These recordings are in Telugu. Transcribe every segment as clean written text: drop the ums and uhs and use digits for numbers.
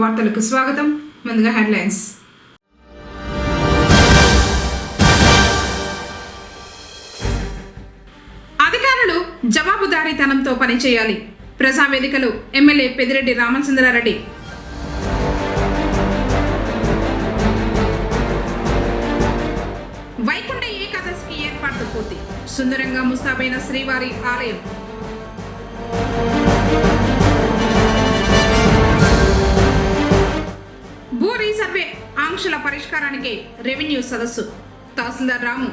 వార్తలకు స్వాగతం. ముందుగా హెడ్లైన్స్. అధికారులు జవాబుదారీతనంతో పనిచేయాలి. ప్రజావేదికలో ఎమ్మెల్యే పెద్దిరెడ్డి రామచంద్రారెడ్డి. వైకుంఠ ఏకాదశికి ఏర్పాట్లు పూర్తి. సుందరంగా ముస్తాబైన శ్రీవారి ఆలయం. భూ రీసర్వే ఆంక్షల పరిష్కారానికి రెవెన్యూ సదస్సు. తహసీల్దార్ రాము.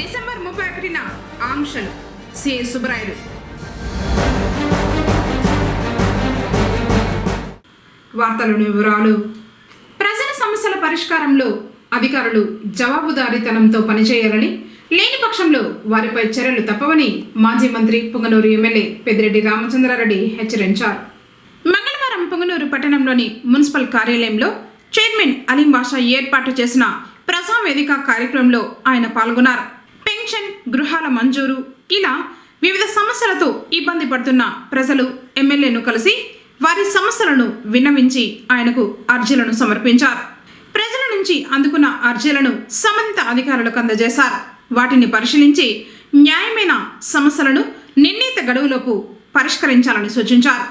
డిసెంబర్ 31న ఆంక్షలు. సిఐ సుబ్బరాయుడు. వార్తలను వివరాలు. ప్రజల సమస్యల పరిష్కారంలో అధికారులు జవాబుదారీతనంతో పనిచేయాలని, లేని పక్షంలో వారిపై చర్యలు తప్పవని మాజీ మంత్రి పుంగనూరు ఎమ్మెల్యే పెద్దిరెడ్డి రామచంద్రారెడ్డి హెచ్చరించారు. మంగళవారం పుంగనూరు పట్టణంలోని మున్సిపల్ కార్యాలయంలో చైర్మన్ అలీం బాషా ఏర్పాటు చేసిన ప్రజావేదిక కార్యక్రమంలో ఆయన పాల్గొన్నారు. పెన్షన్, గృహాల మంజూరు ఇలా వివిధ సమస్యలతో ఇబ్బంది పడుతున్న ప్రజలు ఎమ్మెల్యేను కలిసి వారి సమస్యలను విన్నవించి ఆయనకు అర్జీలను సమర్పించారు. ప్రజల నుంచి అందుకున్న అర్జీలను సంబంధిత అధికారులకు అందజేశారు. వాటిని పరిశీలించి న్యాయమైన సమస్యలను నిర్ణీత గడువులోపు పరిష్కరించాలని సూచించారు.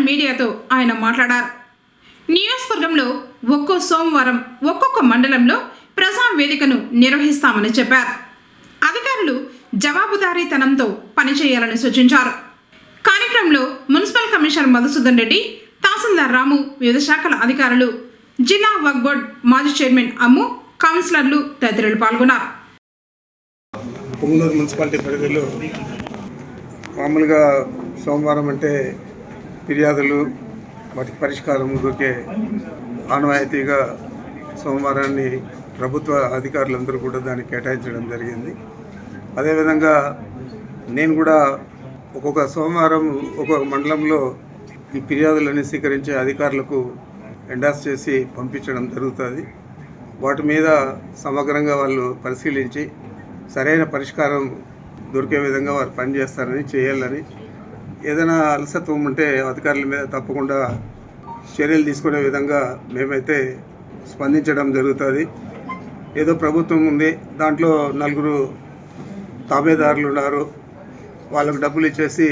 మీడియాతో ఆయన మాట్లాడారు. నియోజకవర్గంలో ఒక్కో సోమవారం ఒక్కొక్క మండలంలో ప్రజా వేదికను నిర్వహిస్తామని చెప్పారు. అధికారులు జవాబుదారీతనంతో పనిచేయాలని సూచించారు. కార్యక్రమంలో మున్సిపల్ కమిషనర్ మధుసూదన్ రెడ్డి, తహసీల్దార్ రాము, వివిధ శాఖల అధికారులు, జిల్లా వక్ఫ్ బోర్డు మాజీ చైర్మన్ అమ్ము, కౌన్సిలర్లు తదితరులు పాల్గొన్నారు. పుంగనూరు మున్సిపాలిటీ పరిధిలో మామూలుగా సోమవారం అంటే ఫిర్యాదులు వాటి పరిష్కారం దొరికే ఆనవాయితీగా సోమవారాన్ని ప్రభుత్వ అధికారులందరూ కూడా దాన్ని కేటాయించడం జరిగింది. అదేవిధంగా నేను కూడా ఒక్కొక్క సోమవారం ఒక్కొక్క మండలంలో ఈ ఫిర్యాదులన్నీ స్వీకరించే అధికారులకు ఎండాస్ చేసి పంపించడం జరుగుతుంది. వాటి మీద సమగ్రంగా వాళ్ళు పరిశీలించి సరైన పరిష్కారం దొరికే విధంగా వారు పనిచేస్తారని, చేయాలని, ఏదైనా అలసత్వం ఉంటే అధికారుల మీద తప్పకుండా చర్యలు తీసుకునే విధంగా మేమైతే స్పందించడం జరుగుతుంది. ఏదో ప్రభుత్వం ఉంది, దాంట్లో 4 తాబేదారులు ఉన్నారు, వాళ్ళకు డబ్బులు ఇచ్చేసి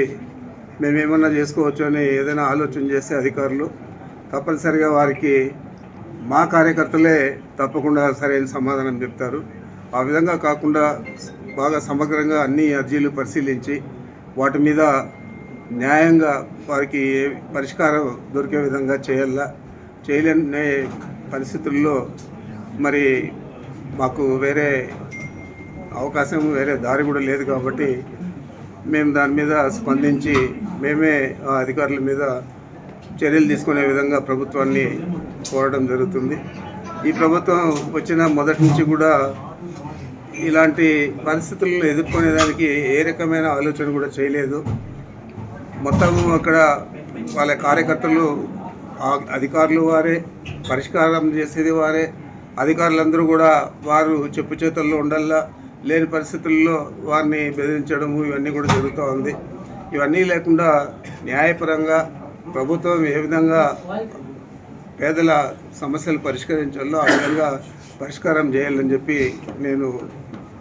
మేమేమన్నా చేసుకోవచ్చు అని ఏదైనా ఆలోచన చేస్తే అధికారులు తప్పనిసరిగా వారికి మా కార్యకర్తలే తప్పకుండా సరైన సమాధానం చెప్తారు. ఆ విధంగా కాకుండా బాగా సమగ్రంగా అన్ని అర్జీలు పరిశీలించి వాటి మీద న్యాయంగా వారికి పరిష్కారం దొరికే విధంగా చేయలేని పరిస్థితుల్లో మరి మాకు వేరే అవకాశం, వేరే దారి కూడా లేదు కాబట్టి మేము దాని మీద స్పందించి మేమే అధికారుల మీద చర్యలు తీసుకునే విధంగా ప్రభుత్వాన్ని కోరడం జరుగుతుంది. ఈ ప్రభుత్వం వచ్చిన మొదటి నుంచి కూడా ఇలాంటి పరిస్థితులను ఎదుర్కొనేదానికి ఏ రకమైన ఆలోచన కూడా చేయలేదు. మొత్తం అక్కడ వాళ్ళ కార్యకర్తలు, అధికారులు వారే, పరిష్కారం చేసేది వారే. అధికారులందరూ కూడా వారు చెప్పు చేతుల్లో ఉండల్లా, లేని పరిస్థితుల్లో వారిని బెదిరించడము ఇవన్నీ కూడా జరుగుతూ ఉంది. ఇవన్నీ లేకుండా న్యాయపరంగా ప్రభుత్వం ఏ విధంగా పేదల సమస్యలు పరిష్కరించాలో ఆ విధంగా పరిష్కారం చేయాలని చెప్పి నేను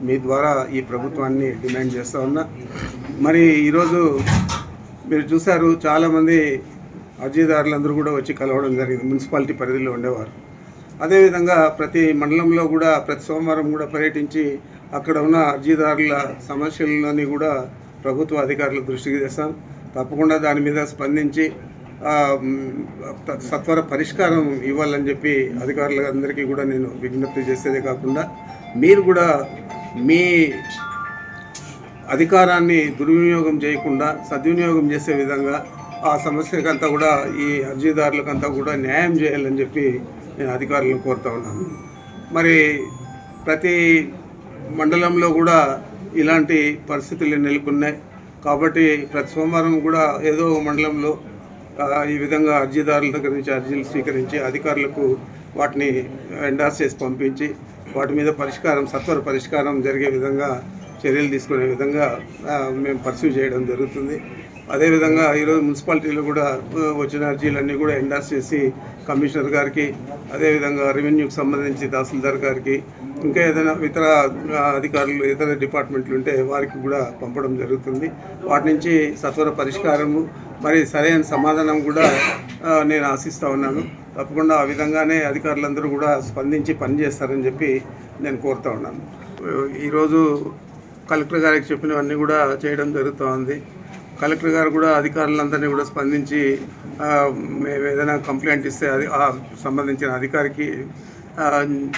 మీ ద్వారా ఈ ప్రభుత్వాన్ని డిమాండ్ చేస్తూ ఉన్నా. మరి ఈరోజు మీరు చూశారు, చాలామంది అర్జీదారులందరూ కూడా వచ్చి కలవడం జరిగింది. మున్సిపాలిటీ పరిధిలో ఉండేవారు. అదేవిధంగా ప్రతి మండలంలో కూడా ప్రతి సోమవారం కూడా పర్యటించి అక్కడ ఉన్న అర్జీదారుల సమస్యలని కూడా ప్రభుత్వ అధికారుల దృష్టికి తెస్తాం. తప్పకుండా దాని మీద స్పందించి సత్వర పరిష్కారం ఇవ్వాలని చెప్పి అధికారులందరికీ కూడా నేను విజ్ఞప్తి చేసేదే కాకుండా మీరు కూడా మీ అధికారాన్ని దుర్వినియోగం చేయకుండా సద్వినియోగం చేసే విధంగా ఆ సమస్యకంతా కూడా ఈ అర్జీదారులకంతా కూడా న్యాయం చేయాలని చెప్పి నేను అధికారులను కోరుతా ఉన్నాను. మరి ప్రతి మండలంలో కూడా ఇలాంటి పరిస్థితులు నెలకొన్నాయి కాబట్టి ప్రతి సోమవారం కూడా ఏదో మండలంలో ఈ విధంగా అర్జీదారుల దగ్గర నుంచి అర్జీలు స్వీకరించి అధికారులకు వాటిని ఎండార్స్ చేసి పంపించి వాటి మీద సత్వర పరిష్కారం జరిగే విధంగా చర్యలు తీసుకునే విధంగా మేము పర్సూ చేయడం జరుగుతుంది. అదేవిధంగా ఈరోజు మున్సిపాలిటీలో కూడా వచ్చిన అర్జీలన్నీ కూడా ఎండార్స్ చేసి కమిషనర్ గారికి, అదేవిధంగా రెవెన్యూకి సంబంధించి తహసీల్దార్ గారికి, ఇంకా ఏదైనా ఇతర అధికారులు ఇతర డిపార్ట్మెంట్లు ఉంటే వారికి కూడా పంపడం జరుగుతుంది. వాటి నుంచి సత్వర పరిష్కారము మరి సరైన సమాధానం కూడా నేను ఆశిస్తూ ఉన్నాను. తప్పకుండా ఆ విధంగానే అధికారులందరూ కూడా స్పందించి పనిచేస్తారని చెప్పి నేను కోరుతూ ఉన్నాను. ఈరోజు కలెక్టర్ గారికి చెప్పినవన్నీ కూడా చేయడం జరుగుతూ ఉంది. కలెక్టర్ గారు కూడా అధికారులందరినీ కూడా స్పందించి మేము ఏదైనా కంప్లైంట్ ఇస్తే అది సంబంధించిన అధికారికి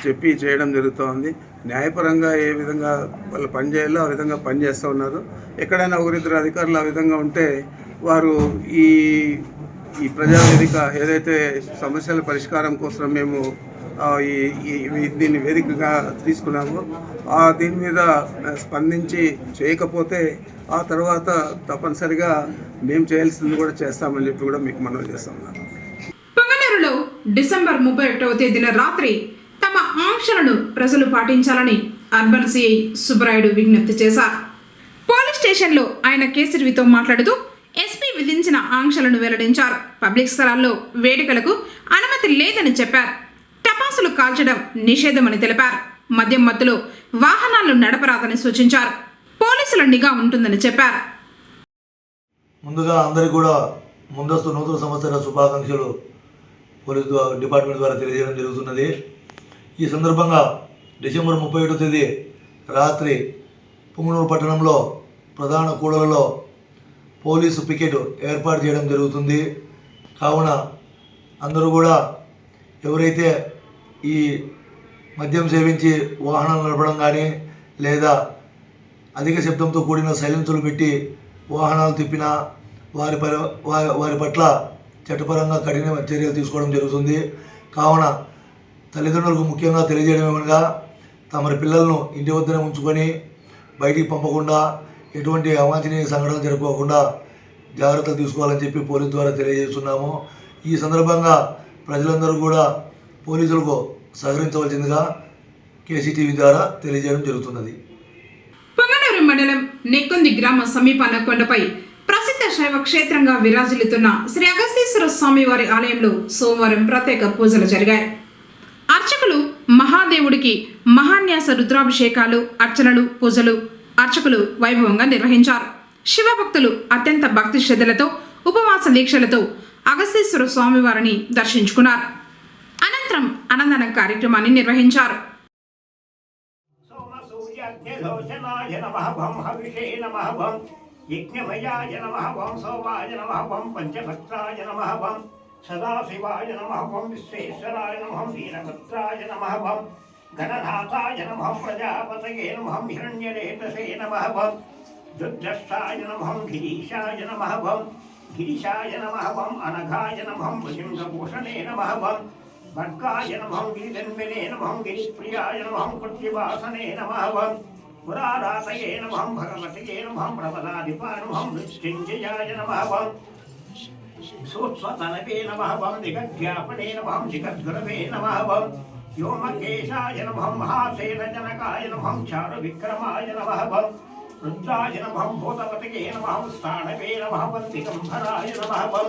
చెప్పి చేయడం జరుగుతోంది. న్యాయపరంగా ఏ విధంగా వాళ్ళు పనిచేయాలో ఆ విధంగా పనిచేస్తూ ఉన్నారు. ఎక్కడైనా ఒకరిద్దరు అధికారులు ఆ విధంగా ఉంటే వారు ఈ ప్రజావేదిక ఏదైతే సమస్యల పరిష్కారం కోసం మేము దీన్ని వేదికగా తీసుకున్నాము దీని మీద స్పందించి చేయకపోతే ఆ తర్వాత తప్పనిసరిగా మేము చేయాల్సింది కూడా చేస్తామని చెప్పి కూడా మీకు మనవి చేస్తాం. పొంగనూరులో డిసెంబర్ 31వ తేదీన రాత్రి తమ ఆంక్షలను ప్రజలు పాటించాలని అర్బన్ సిఐ సుబ్బరాయుడు విజ్ఞప్తి చేశారు. పోలీస్ స్టేషన్లో ఆయన కేసరివితో మాట్లాడుతూ ఎస్పీ విధించిన ఆంక్షలను వెల్లడించారు. పబ్లిక్ స్థలాల్లో వేడుకలకు అనుమతి లేదని చెప్పారు. టపాసులు కాల్చడం నిషేధమని తెలిపారు. మద్యం మత్తులో వాహనాలు నడపరాదని సూచించారు. పోలీసుల నిఘా ఉంటుందని చెప్పారు. ముందుగా అందరికీ కూడా ముందస్తు నూతన సంవత్సర శుభాకాంక్షలు పోలీస్ డిపార్ట్మెంట్ ద్వారా తెలియజేయడం జరుగుతున్నది. ఈ సందర్భంగా డిసెంబర్ 31వ తేదీ రాత్రి పుంగనూరు పట్టణంలో ప్రధాన కూడలలో పోలీసు పికెట్ ఏర్పాటు చేయడం జరుగుతుంది. కావున అందరూ కూడా ఎవరైతే ఈ మద్యం సేవించి వాహనాలు నడపడం కానీ లేదా అధిక శబ్దంతో కూడిన సైలెన్సులు పెట్టి వాహనాలు తిప్పినా వారి పట్ల చట్టపరంగా కఠిన చర్యలు తీసుకోవడం జరుగుతుంది. కావున తల్లిదండ్రులకు ముఖ్యంగా తెలియజేయడం ఏమనగా తమ పిల్లలను ఇంటి వద్దనే ఉంచుకొని బయటికి పంపకుండా ఎటువంటి అవాంఛనీయ సంఘటనలు జరుపుకోకుండా జాగ్రత్తలు తీసుకోవాలని చెప్పి పోలీసు ద్వారా తెలియజేస్తున్నాము. ఈ సందర్భంగా ప్రజలందరూ కూడా పోలీసులకు సహకరించవలసిందిగా కేసీటీవీ ద్వారా తెలియజేయడం జరుగుతున్నది. పొంగనూరు మండలం నెక్కొంది గ్రామ సమీపాన కొండపై ప్రసిద్ధ శైవ క్షేత్రంగా విరాజిల్లుతున్న శ్రీ అగస్తీశ్వర స్వామి వారి ఆలయంలో సోమవారం ప్రత్యేక పూజలు జరిగాయి. అర్చకులు మహాదేవుడికి మహాన్యాస రుద్రాభిషేకాలు, అర్చనలు, పూజలు అర్చకులు వైభవంగా నిర్వహించారు. శివభక్తులు అత్యంత భక్తి శ్రద్ధలతో ఉపవాస దీక్షలతో అగస్తీశ్వర స్వామివారిని దర్శించుకున్నారు. అనంతరం అన్నదాన కార్యక్రమాన్ని నిర్వహించారు. సదాశివాయ నమః విశ్వేశ్వరాయ నమః వీరభద్రాయ నమః గణనాథాయ నమః ప్రజాపతయే నమః హిరణ్యరేతసే నమః దుర్దష్టాయ నమః గిరీశాయ నమః గిరిశాయ నమః వం అనఘాయ నమః భుజంగభూషణే నమః వం భర్గాయ నమః గిరిధన్వినే నమః గిరిప్రియాయ నమః కృత్యవాసనే నమః వం పురారాతయే నమః భగవతయే నమః ప్రబలాధిపాయ నమః మృత్యుంజయాయ నమః వం సూక్ష్మతనవే నమః వం దిగజ్ఞాపనే నమః జిగద్గురవే నమః వం వ్యోమకేశాయ నమః మహాసేనజనకాయ నమః చారువిక్రమాయ నమః వం రుద్రాయ నమః భూతపతయే నమః స్థాణవే నమః వం దిగంబరాయ నమః వం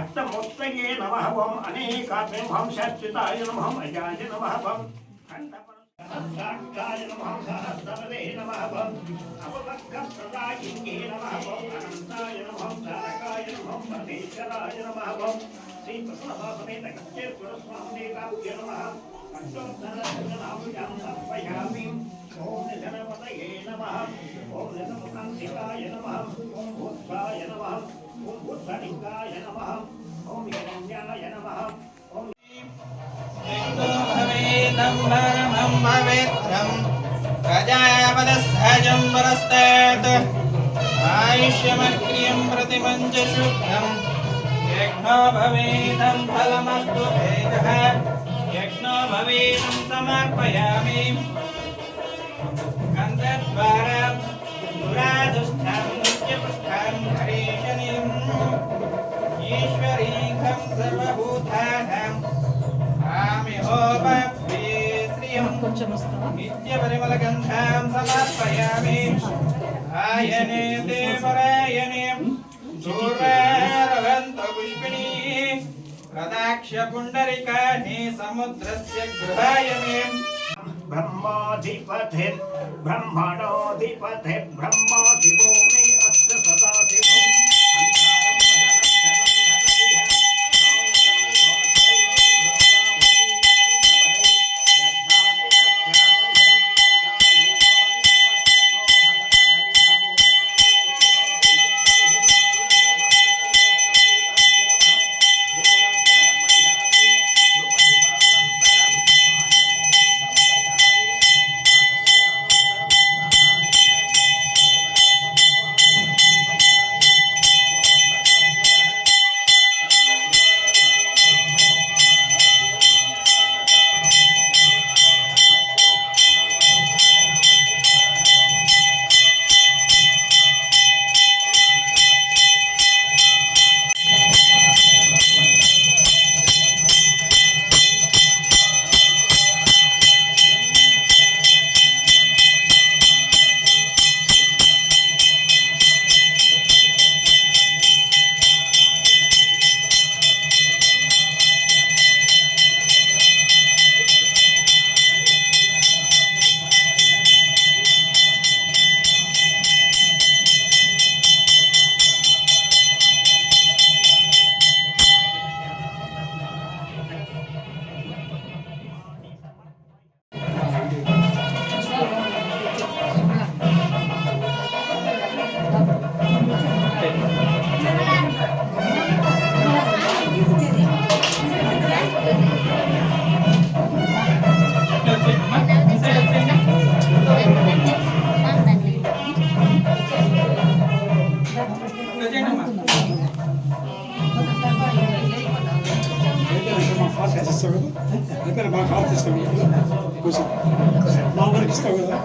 అష్టమూర్తయే నమః వం అనేకాగ్ని నమః శాశ్వతాయ నమః అజాయ నమః వం సాక్షాయ నమః సహస్రవదే నమః వం అపవక్రప్రదాయిన్యే నమః వం అనంతాయ నమః తారకాయ నమః పరమేశ్వరాయ నమః వం శ్రీకృష్ణదాసమేత కచ్చేశ్వరస్వామిదేవాభ్యో నమః అష్టోత్తరనామయాం సమర్పయామి ఓం నిధనపతయే నమః ఓం నిధనపతాంతికాయ నమః ఓం భూత్సాయ నమః ఓం భూత్సలింగాయ నమః ఓం హిరణ్యాయ నమః ఓం भवेदम्बरमं पवित्रं प्रजापदसहजं वरस्तात् आयुष्यमक्रियं प्रतिमञ्च शुभ्रं यज्ञो भवेदं फलमस्तु भेदः यज्ञो भवेदं समर्पयामि गन्धद्वारा पुरादुष्टं नित्यपुष्टं हरीशनिम् ईश्वरीकं सर्वभूतानां नित्यपरिमलगन्धां समर्पयामि आयने देवरायणे दूरारवन्तपुष्पिणी प्रदाक्ष्यपुण्डरिकानि समुद्रस्य गृहाय मे ब्रह्माधिपते ब्रह्मणोऽधिपते ब्रह्माधिपो मे अत्र सदाशिवो అయిపోయినా బాగా కాల్ చేస్తాం కొంచెం మా వరకు ఇస్తావు కదా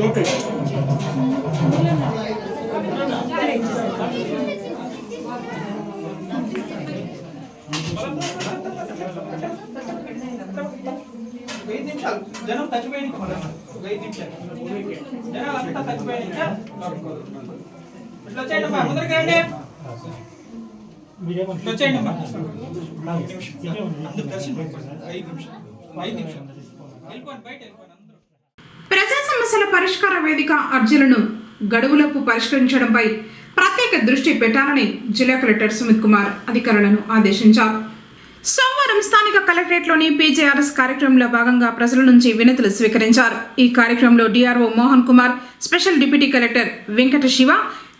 గోపి జనం తచ్చిపోయింది జనాలు అంతా తచ్చిపోయింది ఇట్లా వచ్చేయండి అమ్మా ముందరికి రండి వచ్చేయండి అమ్మా అందరు దర్శనం 5 నిమిషాలు వెళ్ళిపోండి బయట వెళ్ళిపోండి అందరూ ప్రజా సమస్యల పరిష్కార వేదిక అర్జీలను గడువులోపు పరిష్కరించడంపై ప్రత్యేక దృష్టి పెట్టాలని జిల్లా కలెక్టర్ సుమిత్ కుమార్ అధికారులను ఆదేశించారు. సోమవారం స్థానిక కలెక్టరేట్లోని పీజేఆర్ఎస్ కార్యక్రమంలో భాగంగా ప్రజల నుంచి వినతులు స్వీకరించారు. ఈ కార్యక్రమంలో DRO Mohan Kumar, special deputy collector Venkata Shiva,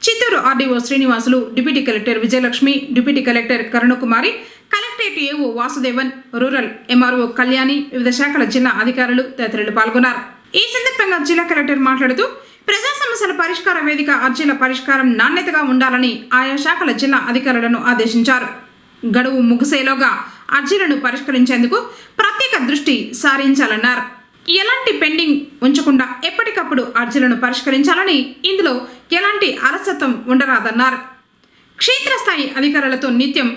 Chittoor RDO Srinivasulu, deputy collector Vijayalakshmi, deputy collector Karunakumari, collectorate AO Vasudevan, rural MRO Kalyani, వివిధ శాఖల జిల్లా అధికారులు తదితరులు పాల్గొన్నారు. ఈ సందర్భంగా జిల్లా కలెక్టర్ మాట్లాడుతూ ప్రజా సమస్యల పరిష్కార వేదిక అర్జీల పరిష్కారం నాణ్యతగా ఉండాలని ఆయా శాఖల జిల్లా అధికారులను ఆదేశించారు. గడువు ముగిసేలోగా అర్జీలను పరిష్కరించేందుకు ప్రత్యేక దృష్టి సారించాలన్నారు. ఎలాంటి పెండింగ్ ఉంచకుండా ఎప్పటికప్పుడు అర్జీలను పరిష్కరించాలని, ఇందులో ఎలాంటి అలసత్వం ఉండరాదన్నారు. క్షేత్రస్థాయి అధికారులతో నిత్యం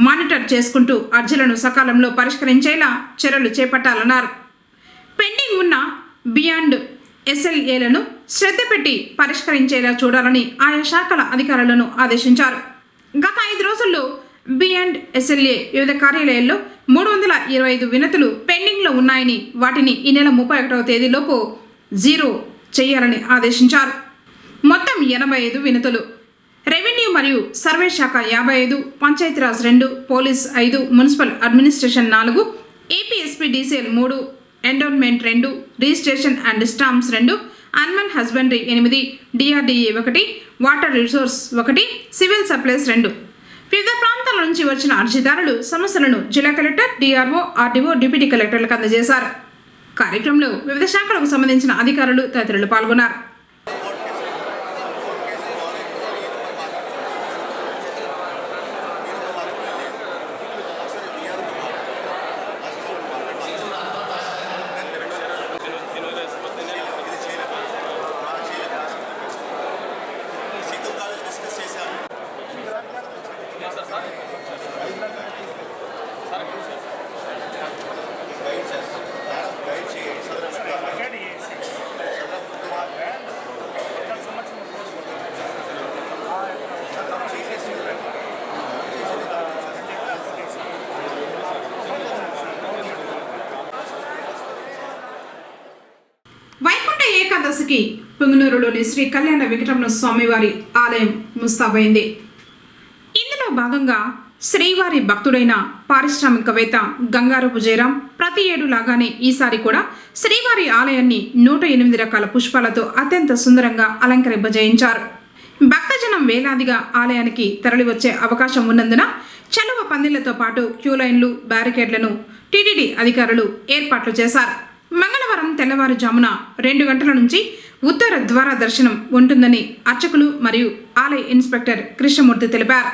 మానిటర్ చేసుకుంటూ అర్జీలను సకాలంలో పరిష్కరించేలా చర్యలు చేపట్టాలన్నారు. పెండింగ్ ఉన్న బియాండ్ ఎస్ఎల్ఏలను శ్రద్ధ పెట్టి పరిష్కరించేలా చూడాలని ఆయా శాఖల అధికారులను ఆదేశించారు. గత 5 రోజుల్లో బియాండ్ ఎస్ఎల్ఏ వివిధ కార్యాలయాల్లో 325 వినతులు పెండింగ్లో ఉన్నాయని, వాటిని ఈ నెల 31వ తేదీలోపు 0 చేయాలని ఆదేశించారు. మొత్తం 85 వినతులు. రెవెన్యూ మరియు సర్వే శాఖ 55, Panchayati Raj 2, police 5, municipal administration 4, APSPDCL 3, endowment 2, registration and stamps 2, animal husbandry 8, DRDA 1, water resource 1, civil supplies 2. వివిధ ప్రాంతాల నుంచి వచ్చిన అర్జీదారులు సమస్యలను జిల్లా కలెక్టర్, డిఆర్ఓ, ఆర్డీఓ, డిప్యూటీ కలెక్టర్లకు అందజేశారు. కార్యక్రమంలో వివిధ శాఖలకు సంబంధించిన అధికారులు తదితరులు పాల్గొన్నారు. వైకుంఠ ఏకాదశికి పుంగనూరులోని శ్రీ కళ్యాణ వెంకటరమణ స్వామివారి ఆలయం ముస్తాబైంది. ఇందులో భాగంగా శ్రీవారి భక్తుడైన పారిశ్రామికవేత్త గంగారపు జయరాం ప్రతి ఏడు లాగానే ఈసారి కూడా శ్రీవారి ఆలయాన్ని 108 రకాల పుష్పాలతో అత్యంత సుందరంగా అలంకరింపజేయించారు. భక్తజనం వేలాదిగా ఆలయానికి తరలివచ్చే అవకాశం ఉన్నందున చలువ పందిళ్లతో పాటు క్యూలైన్లు, బ్యారికేడ్లను టీటీడీ అధికారులు ఏర్పాట్లు చేశారు. మంగళవారం తెల్లవారుజామున 2 గంటల నుంచి ఉత్తర ద్వార దర్శనం ఉంటుందని అర్చకులు మరియు ఆలయ ఇన్స్పెక్టర్ కృష్ణమూర్తి తెలిపారు.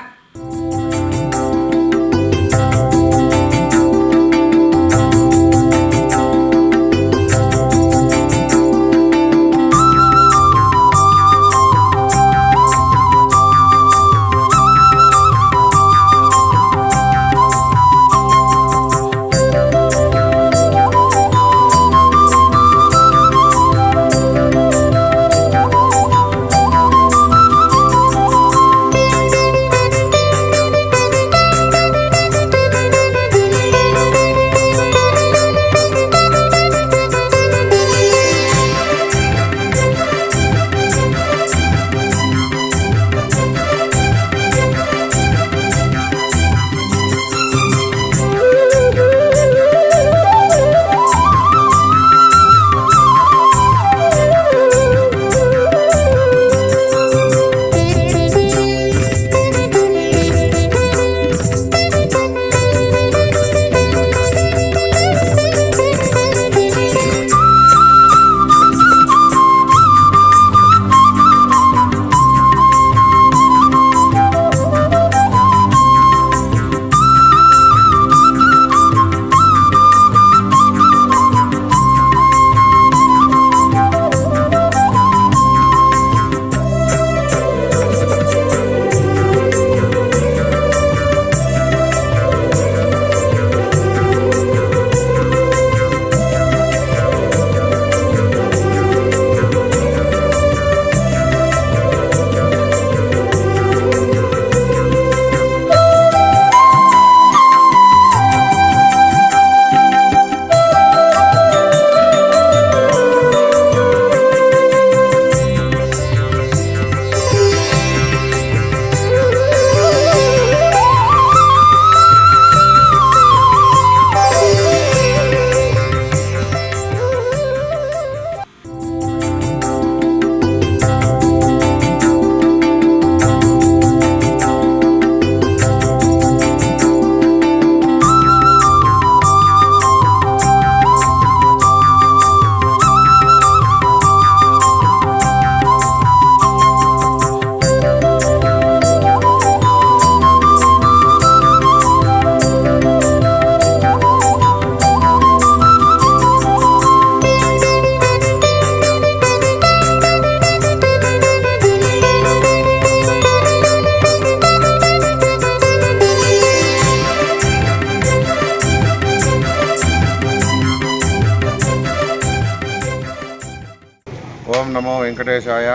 వెంకటేశాయ.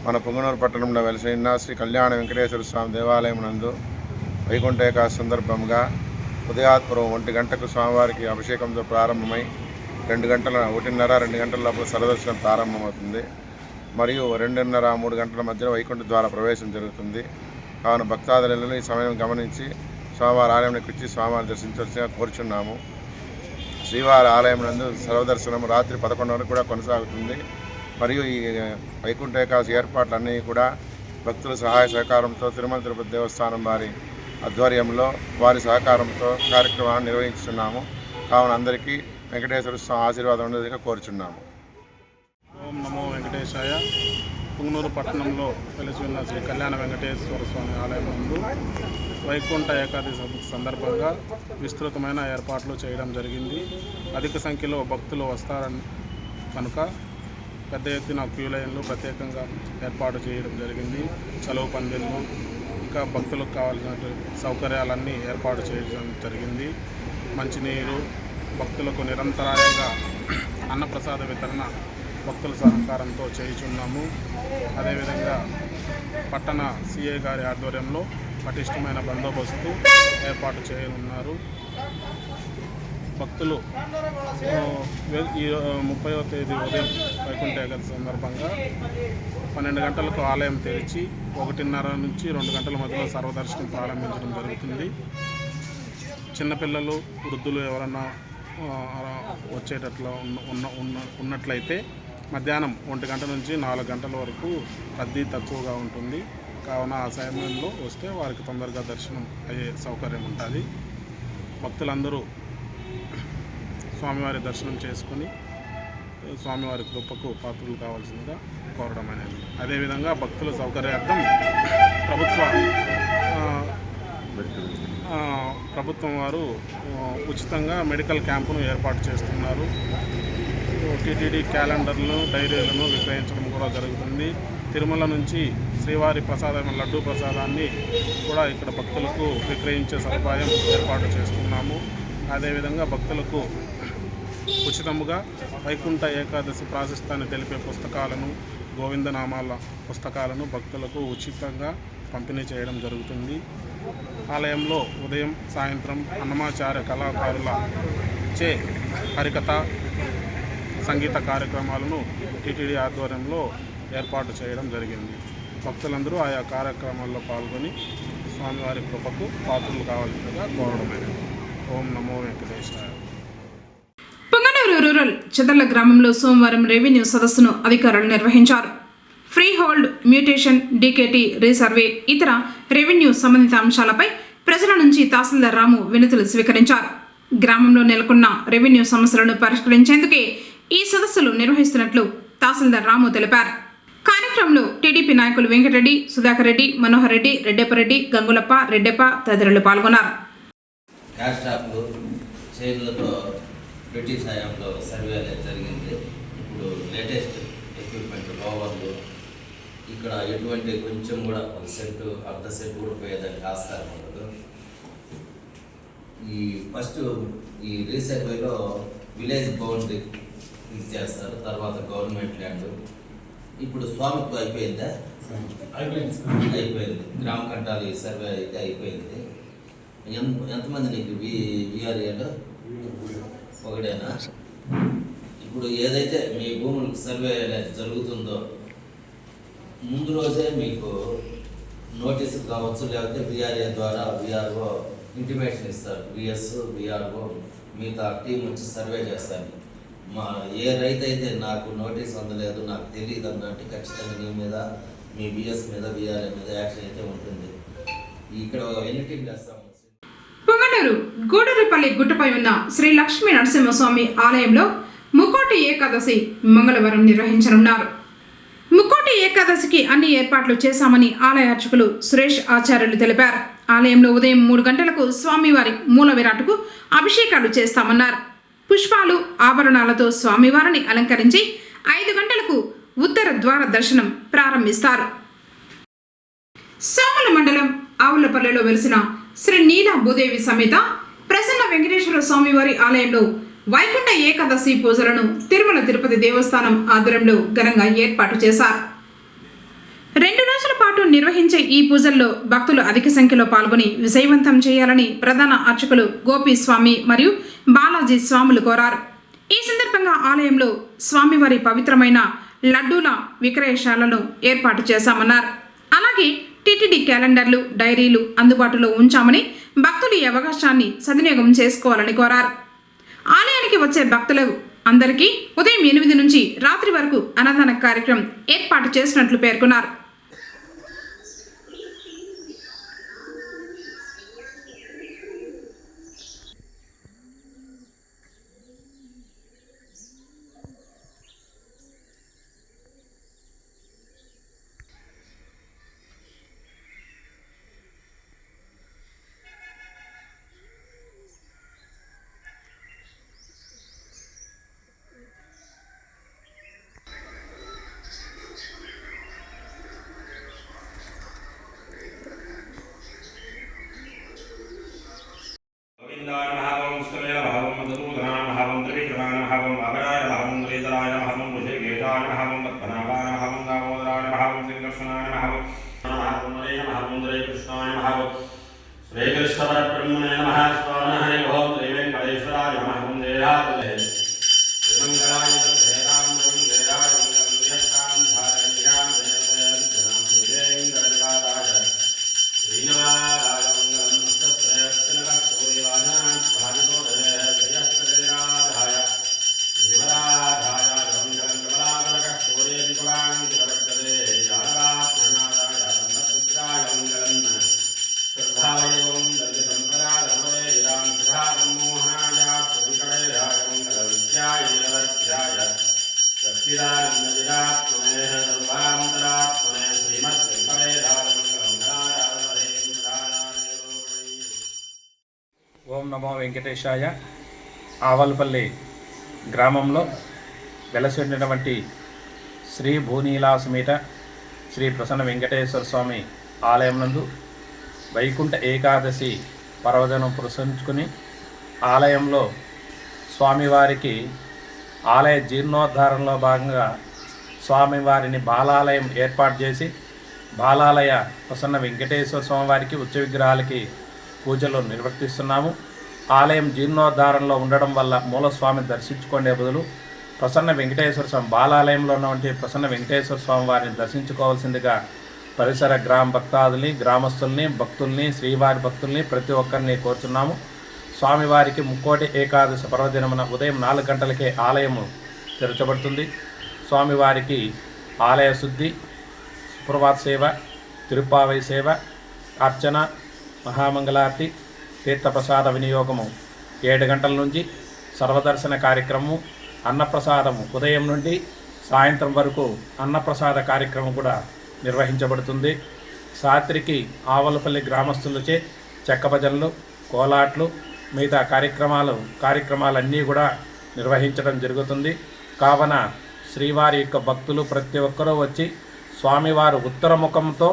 మన పుంగనూరు పట్టణంలో వెలసిన శ్రీ కళ్యాణ వెంకటేశ్వర స్వామి దేవాలయం నందు వైకుంఠ ఏకాదశి సందర్భంగా ఉదయాత్పూర్వం 1 గంటకు స్వామివారికి అభిషేకంతో ప్రారంభమై 1:30-2 గంటల లోపల సర్వదర్శనం ప్రారంభమవుతుంది. మరియు 2:30-3 గంటల మధ్యలో వైకుంఠ ద్వార ప్రవేశం జరుగుతుంది. కావున భక్తాదులు ఈ సమయం గమనించి స్వామివారి ఆలయానికి వచ్చి స్వామివారిని దర్శించవలసిగా కోరుచున్నాము. శ్రీవారి ఆలయం నందు సర్వదర్శనం రాత్రి 11 వరకు కూడా కొనసాగుతుంది. మరియు ఈ వైకుంఠ ఏకాదశి ఏర్పాట్లన్నీ కూడా భక్తుల సహాయ సహకారంతో తిరుమల తిరుపతి దేవస్థానం వారి ఆధ్వర్యంలో వారి సహకారంతో కార్యక్రమాన్ని నిర్వహిస్తున్నాము. కావున అందరికీ వెంకటేశ్వర స్వామి ఆశీర్వాదం ఉండేదిగా కోరుచున్నాము. ఓం నమో వెంకటేశాయ. పుంగనూరు పట్టణంలో వెలిసి ఉన్న శ్రీ కళ్యాణ వెంకటేశ్వర స్వామి ఆలయం నందు వైకుంఠ ఏకాదశి సందర్భంగా విస్తృతమైన ఏర్పాట్లు చేయడం జరిగింది. అధిక సంఖ్యలో భక్తులు వస్తారని కనుక పెద్ద ఎత్తున క్యూ లైన్లు ప్రత్యేకంగా ఏర్పాటు చేయడం జరిగింది. చలువ పందిళ్ళు ఇంకా భక్తులకు కావాల్సిన సౌకర్యాలన్నీ ఏర్పాటు చేయడం జరిగింది. మంచినీరు భక్తులకు నిరంతరాయంగా అన్నప్రసాద వితరణ భక్తుల సహకారంతో చేయుచున్నాము. అదేవిధంగా పట్టణ సిఐ గారి ఆధ్వర్యంలో పటిష్టమైన బందోబస్తు ఏర్పాటు చేయనున్నారు. భక్తులు ఈ 30వ తేదీ ఉదయం వైకుంఠ ఏకాదశి సందర్భంగా 12 గంటలకు ఆలయం తెరిచి 1:30-2 గంటల మధ్యలో సర్వదర్శనం ప్రారంభించడం జరుగుతుంది. చిన్నపిల్లలు వృద్ధులు ఎవరన్నా వచ్చేటట్లు ఉన్నట్లయితే మధ్యాహ్నం 1 గంట నుంచి 4 గంటల వరకు రద్దీ తక్కువగా ఉంటుంది. కావున ఆ సమయంలో వస్తే వారికి తొందరగా దర్శనం అయ్యే సౌకర్యం ఉంటుంది. భక్తులందరూ స్వామివారి దర్శనం చేసుకుని స్వామివారి కృపకు పాత్రలు కావాల్సిందిగా కోరడం అనేది. అదేవిధంగా భక్తుల సౌకర్యార్థం ప్రభుత్వం వారు ఉచితంగా మెడికల్ క్యాంపును ఏర్పాటు చేస్తున్నారు. టీటీడీ క్యాలెండర్లను డైరీలను విక్రయించడం కూడా జరుగుతుంది. తిరుమల నుంచి శ్రీవారి ప్రసాదం లడ్డూ ప్రసాదాన్ని కూడా ఇక్కడ భక్తులకు విక్రయించే సదుపాయం ఏర్పాటు చేస్తున్నాము. అదేవిధంగా భక్తులకు ఉచితముగా వైకుంఠ ఏకాదశి ప్రాశస్త్యాన్ని తెలిపే పుస్తకాలను గోవిందనామాల పుస్తకాలను భక్తులకు ఉచితంగా పంపిణీ చేయడం జరుగుతుంది. ఆలయంలో ఉదయం సాయంత్రం అన్నమాచార్య కళాకారుల చే హరికథ సంగీత కార్యక్రమాలను టీటీడీ ఆధ్వర్యంలో ఏర్పాటు చేయడం జరిగింది. భక్తులందరూ ఆయా కార్యక్రమాల్లో పాల్గొని స్వామివారి కృపకు పాత్రలు కావాల్సిందిగా కోరడమైనది. ఓం నమో వెంకటేశాయ. పుంగనూరు రూరల్ చెదర్ల గ్రామంలో సోమవారం రెవెన్యూ సదస్సును అధికారులు నిర్వహించారు. Free hold, mutation, DKT, resurvey, ఇతర రెవెన్యూ సంబంధిత అంశాలపై ప్రజల నుంచి తహసీల్దార్ రాము వినతులు స్వీకరించారు. గ్రామంలో నెలకొన్న రెవెన్యూ సమస్యలను పరిష్కరించేందుకే ఈ సదస్సులు నిర్వహిస్తున్నట్లు తహసీల్దార్ రాము తెలిపారు. కార్యక్రమంలో టీడీపీ నాయకులు వెంకటరెడ్డి, సుధాకర్ రెడ్డి, మనోహర్ రెడ్డి, రెడ్డెప్పరెడ్డి, గంగులప్ప, రెడ్డెప్ప తదితరులు పాల్గొన్నారు. బ్రిటిష్ హయాంలో సర్వే జరిగింది. ఇప్పుడు లేటెస్ట్ ఎక్విప్మెంట్ రోవర్లు ఇక్కడ ఎటువంటి కొంచెం కూడా 1 సెంటు 1/2 సెంటు కూడా పోయేదానికి ఆస్కారం ఉండదు. ఈ ఫస్ట్ ఈ రీసర్వేలో విలేజ్ బౌండరీ ఫిక్స్ చేస్తారు. తర్వాత గవర్నమెంట్ ల్యాండ్. ఇప్పుడు స్వామిత్వం అయిపోయిందా? అయిపోయింది. గ్రామ కంటాలు ఈ సర్వే అయితే అయిపోయింది. ఎంతమంది నీకు విఆర్ఏలో? ఒకటేనా? ఇప్పుడు ఏదైతే మీ భూములకు సర్వే జరుగుతుందో ముందు రోజే మీకు నోటీసు కావచ్చు, లేకపోతే విఆర్ఏ ద్వారా విఆర్ఓ ఇంటిమేషన్ ఇస్తారు. విఎస్ విఆర్ఓ మిగతా టీం వచ్చి సర్వే చేస్తారు. ఏ రైతు అయితే నాకు నోటీస్ అందలేదు, నాకు తెలియదు అన్నట్టు ఖచ్చితంగా నీ మీద, మీ బిఎస్ మీద, విఆర్ఏ మీద యాక్షన్ అయితే ఉంటుంది. ఇక్కడ ఎన్నిటికి చేస్తాము. పుంగనూరు గూడూరుపల్లి గుట్టపై ఉన్న శ్రీ లక్ష్మీ నరసింహస్వామి ఆలయంలో ముక్కోటి ఏకాదశి మంగళవారం నిర్వహించనున్నారు. ముక్కోటి ఏకాదశికి అన్ని ఏర్పాట్లు చేశామని ఆలయ అర్చకులు సురేష్ ఆచార్యులు తెలిపారు. ఆలయంలో ఉదయం 3 గంటలకు స్వామివారి మూల విరాటుకు అభిషేకాలు చేస్తామన్నారు. పుష్పాలు, ఆభరణాలతో స్వామివారిని అలంకరించి 5 గంటలకు ఉత్తర ద్వార దర్శనం ప్రారంభిస్తారు. సోమల మండలం ఆవులపల్లిలో వెలిసిన శ్రీ నీలా భూదేవి సమేత ప్రసన్న వెంకటేశ్వర స్వామివారి ఆలయంలో వైకుంఠ ఏకాదశి పూజలను తిరుమల తిరుపతి దేవస్థానం ఆధ్వర్యంలో ఘనంగా ఏర్పాటు చేశారు. 2 రోజుల పాటు నిర్వహించే ఈ పూజల్లో భక్తులు అధిక సంఖ్యలో పాల్గొని విజయవంతం చేయాలని ప్రధాన అర్చకులు గోపీస్వామి మరియు బాలాజీ స్వాములు కోరారు. ఈ సందర్భంగా ఆలయంలో స్వామివారి పవిత్రమైన లడ్డూల విక్రయశాలను ఏర్పాటు చేశామన్నారు. అలాగే టీటీడీ క్యాలెండర్లు, డైరీలు అందుబాటులో ఉంచామని భక్తులు ఈ అవకాశాన్ని సద్వినియోగం చేసుకోవాలని కోరారు. ఆలయానికి వచ్చే భక్తులు అందరికీ ఉదయం 8 నుంచి రాత్రి వరకు అన్నదాన కార్యక్రమం ఏర్పాటు చేసినట్లు పేర్కొన్నారు. गोविंदाय महावं विष्णवे महावं मधुसूदनाय महावं त्रिविक्रमाय महावं वामनाय महावं श्रीधराय महावं ऋषिकेशाय महावं पद्मनाभाय महावं दामोदराय महावं श्रीकृष्णाय महावं महावं महावं कृष्णाय महावं श्रीकृष्णपरब्रह्मणे नमः स्वामिनः हरि ओं श्रीवेङ्कटेश्वराय महावं देहातले श्रीमङ्गलाय तद्भेदां वेदाय मङ्गलयस्तां धारय्यां देवदेवं श्रीवेङ्कटनाथाय श्रीनिवासाय मङ्गलं ఓం నమో వెంకటేశాయ. ఆవల్పల్లి గ్రామంలో వెలసినటువంటి శ్రీ భూనీలా సమేత శ్రీ ప్రసన్న వెంకటేశ్వర స్వామి ఆలయం నందు వైకుంఠ ఏకాదశి పర్వదినం పురస్కరించుకుని ఆలయంలో స్వామివారికి ఆలయ జీర్ణోద్ధారంలో భాగంగా స్వామివారిని బాలాలయం ఏర్పాటు చేసి బాలాలయ ప్రసన్న వెంకటేశ్వర స్వామివారికి ఉత్సవ విగ్రహాలకి పూజలు నిర్వర్తిస్తున్నాము. ఆలయం జీర్ణోద్ధారంలో ఉండడం వల్ల మూలస్వామి దర్శించుకునే బదులు ప్రసన్న వెంకటేశ్వర స్వామి బాలాలయంలో ఉన్నటువంటి ప్రసన్న వెంకటేశ్వర స్వామి వారిని దర్శించుకోవాల్సిందిగా పరిసర గ్రామ భక్తాదుల్ని, గ్రామస్తుల్ని, భక్తుల్ని, శ్రీవారి భక్తుల్ని ప్రతి ఒక్కరిని కోరుతున్నాము. స్వామివారికి ముక్కోటి ఏకాదశి పర్వదినమున ఉదయం 4 గంటలకే ఆలయము తెరచబడుతుంది. స్వామివారికి ఆలయ శుద్ధి, సుప్రభాత సేవ, తిరుప్పావై సేవ, అర్చన, మహామంగళారతి, తీర్థప్రసాద వినియోగము 7 గంటల నుంచి సర్వదర్శన కార్యక్రమము, అన్నప్రసాదము ఉదయం నుండి సాయంత్రం వరకు అన్నప్రసాద కార్యక్రమం కూడా నిర్వహించబడుతుంది. సాత్రికి ఆవలపల్లి గ్రామస్తులచే చెక్క భజనలు, కోలాట్లు, మిగతా కార్యక్రమాలన్నీ కూడా నిర్వహించడం జరుగుతుంది. కావున శ్రీవారి యొక్క భక్తులు ప్రతి ఒక్కరూ వచ్చి స్వామివారు ఉత్తరముఖంతో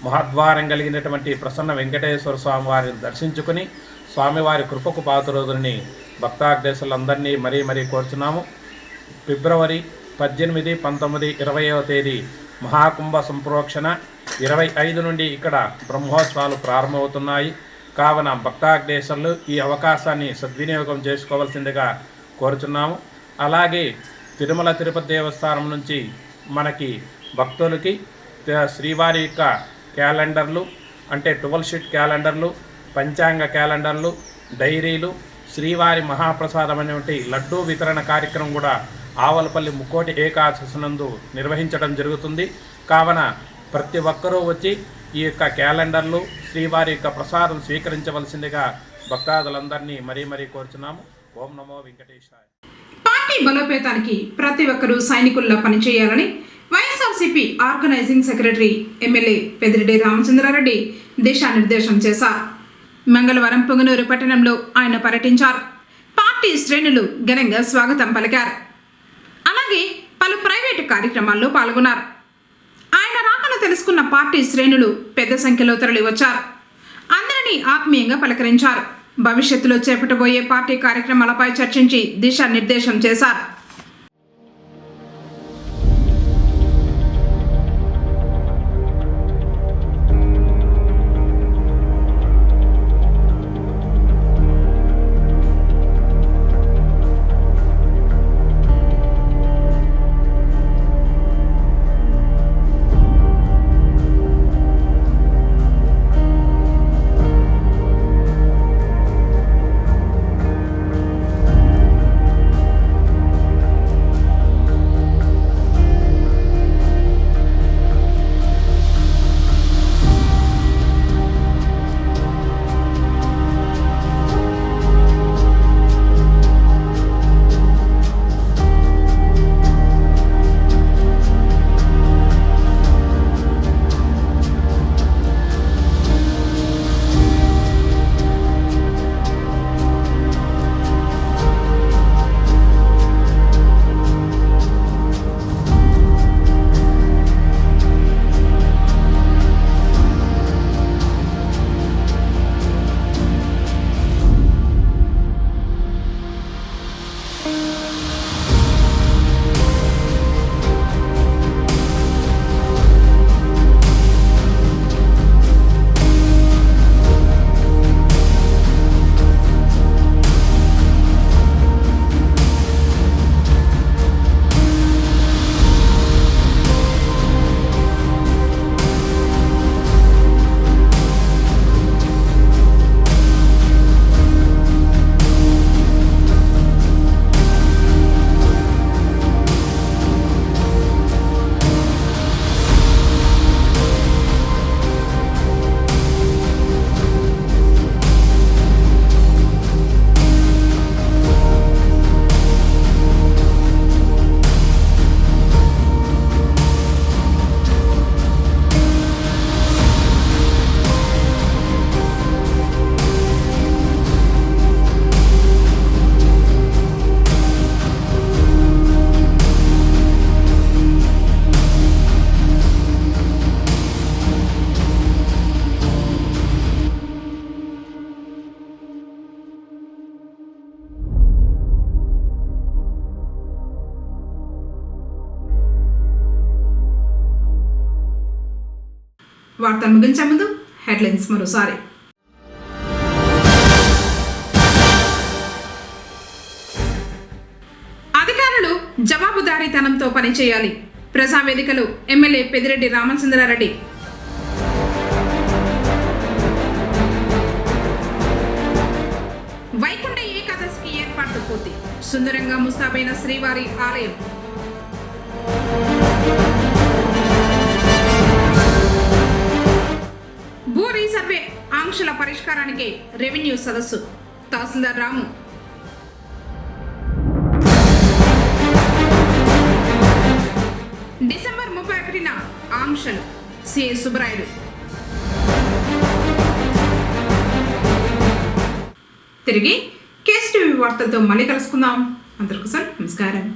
మహద్వారం కలిగినటువంటి ప్రసన్న వెంకటేశ్వర స్వామి వారిని దర్శించుకుని స్వామివారి కృపకు పాత్రులని భక్తాగ్రేసులందరినీ మరీ కోరుచున్నాము. ఫిబ్రవరి 18, 19, 20వ తేదీ మహాకుంభ సంప్రోక్షణ, 25 నుండి ఇక్కడ బ్రహ్మోత్సవాలు ప్రారంభమవుతున్నాయి. కావున భక్తాగ్రేసులు ఈ అవకాశాన్ని సద్వినియోగం చేసుకోవాల్సిందిగా కోరుచున్నాము. అలాగే తిరుమల తిరుపతి దేవస్థానం నుంచి మనకి భక్తులకి శ్రీవారి యొక్క క్యాలెండర్లు అంటే 12 షీట్ క్యాలెండర్లు, పంచాంగ క్యాలెండర్లు, డైరీలు, శ్రీవారి మహాప్రసాదమైనటువంటి లడ్డూ వితరణ కార్యక్రమం కూడా ఆవలపల్లి ముక్కోటి ఏకాదశి నందు నిర్వహించడం జరుగుతుంది. కావున ప్రతి ఒక్కరూ వచ్చి ఈ యొక్క క్యాలెండర్లు, శ్రీవారి యొక్క ప్రసాదం స్వీకరించవలసిందిగా భక్తాదులందరినీ మరీ కోరుచున్నాము. ఓం నమో వెంకటేశాయ. పార్టీ బలోపేతానికి ప్రతి ఒక్కరూ సైనికుల్లా పనిచేయాలని YSRCP organising secretary MLA Peddireddy Ramachandra Reddy దిశానిర్దేశం చేశారు. మంగళవారం పొంగనూరు పట్టణంలో ఆయన పర్యటించారు. పార్టీ శ్రేణులు ఘనంగా స్వాగతం పలికారు. అలాగే పలు ప్రైవేటు కార్యక్రమాల్లో పాల్గొన్నారు. ఆయన రాకను తెలుసుకున్న పార్టీ శ్రేణులు పెద్ద సంఖ్యలో తరలి వచ్చారు. అందరినీ ఆత్మీయంగా పలకరించారు. భవిష్యత్తులో చేపట్టబోయే పార్టీ కార్యక్రమాలపై చర్చించి దిశానిర్దేశం చేశారు. వార్తలు ముగించే ముందు హెడ్లైన్స్ మరోసారి. అధికారులు జవాబుదారీతనంతో పనిచేయాలి. ప్రజావేదికలో ఎమ్మెల్యే పెద్దిరెడ్డి రామచంద్రారెడ్డి. వైకుంఠ ఏకాదశికి ఏర్పాట్లు పూర్తి. సుందరంగా ముస్తాబైన శ్రీవారి ఆలయం. భూ రీసర్వే ఆంక్షల పరిష్కారానికి రెవెన్యూ సదస్సు. తహసీల్దార్ రాము. డిసెంబర్ 31న ఆంక్షలు. సిఐ సుబ్బరాయుడు. తిరిగి కేఎస్టీవీ వార్తలతో మళ్ళీ కలుసుకుందాం. అందరికీ నమస్కారం.